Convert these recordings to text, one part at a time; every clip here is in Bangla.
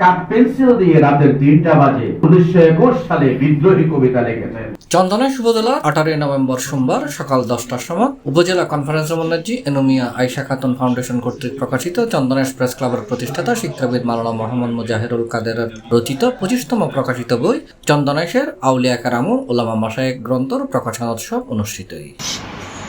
কাঠ পেন্সিল দিয়ে রাতের 3টা বাজে 1921 সালে বিদ্রোহী কবিতা লিখেছেন। চন্দনাইশ উপজেলা 18 নভেম্বর সোমবার সকাল 10টার সময় উপজেলা কনফারেন্স রুমনাজি এনুমিয়া আয়েশা খাতুন ফাউন্ডেশন কর্তৃক প্রকাশিত চন্দনাইশ প্রেস ক্লাবের প্রতিষ্ঠাতা শিক্ষাবিদ মাওলানা মোহাম্মদ মুজাহিরুল কাদেরের রচিত 25তম প্রকাশিত বই চন্দনাইশের আউলিয়া কারাম ও উলামা মাশায়েখ গ্রন্থর প্রকাশনোৎসব অনুষ্ঠিত হয়।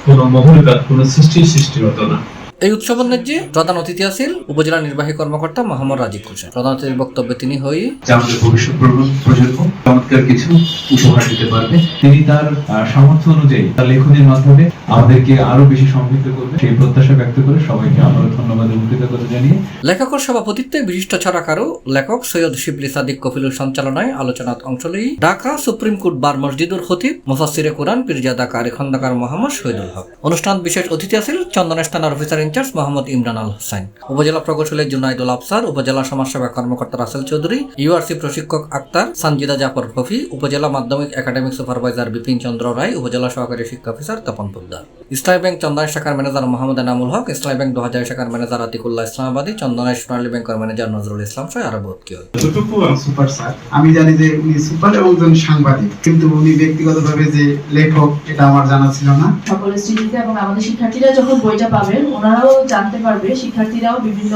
কোনো মহলুকাত কোনো সৃষ্টি হতো না। এই উৎসবের ন্যায্যে প্রধান অতিথি আছেন উপজেলা নির্বাহী কর্মকর্তা মোহাম্মদ রাজিক হোসেন। প্রধান অতিথির বক্তব্যে তিনি হই আমাদের ভবিষ্যৎ প্রজন্ম চমৎকার কিছু উপহার দিতে পারবে। তিনি তার সামর্থ্য অনুযায়ী তার লেখনীর মাধ্যমে আমাদেরকে আরো বেশি সমৃদ্ধ করবে, সেই প্রত্যাশা ব্যক্ত করে সবাইকে আবারও ধন্যবাদ এবং কৃতজ্ঞতা জানিয়ে লেখকের সভাপতিত্বে বিশিষ্ট ছড়াকারও লেখক সৈয়দ শিবলি সাদিক কফিলুর সঞ্চালনায় আলোচনাত অংশ লই ঢাকা সুপ্রিম কোর্ট বার মসজিদুল খতিব মুফাসসিরে কোরআন পীরজাদা কারি খন্দকার মোহাম্মদ শহীদুল হক। অনুষ্ঠান বিশেষ অতিথি আছেন চন্দনাইশ থানার অফিসার ইনচার্জ মোহাম্মদ ইমরান আল হোসেন, উপজেলা প্রকৌশলী জুনাইদুল আফসার, উপজেলা সমাজসেবা কর্মকর্তা রাসেল চৌধুরী, ইউআরসি প্রশিক্ষক আক্তার, সানজিদা জাফর ফফি, উপজেলা মাধ্যমিক একাডেমিক সুপারভাইজার বিপিন চন্দ্র রায়, উপজেলা সহকারী শিক্ষা অফিসার তপন পোদ্দার, ইসলামী ব্যাংক চন্দনাইশ শাখার ম্যানেজার মোহাম্মদ এনামুল হক, ইসলামী ব্যাংক 2000 শাখার ম্যানেজার আতিকুল্লাহ ইসলামাবাদী, চন্দনাইশ সোনালী ব্যাংকের ম্যানেজার নজরুল ইসলাম সহ আরো বহুত কেউ। যতটুকু সুপার স্যার, আমি জানি যে উনি সুপার এবং একজন সাংবাদিক, কিন্তু উনি ব্যক্তিগতভাবে যে লেখক এটা আমার জানা ছিল না। সকল স্টুডেন্ট এবং আমাদের শিক্ষার্থীরা যখন বইটা পাবেন ওনারাও জানতে পারবে, শিক্ষার্থীরাও বিভিন্ন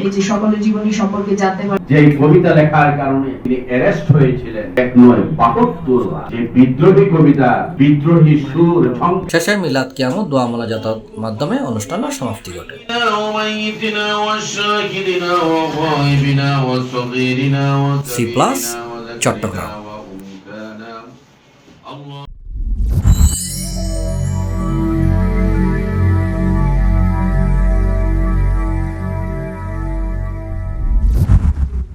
এই যে সকলের জীবনী সম্পর্কে জানতে পারবে। যে কবিতা লেখার কারণে তিনি অ্যারেস্ট হয়েছিলেন 1972 যে বিদ্রোহী কবিতা, বিদ্রোহী সুর শেষে মিলাদ কিয়ামত দোয়া মোনাজাতের মাধ্যমে অনুষ্ঠানের সমাপ্তি ঘটে। C plus Chittagong.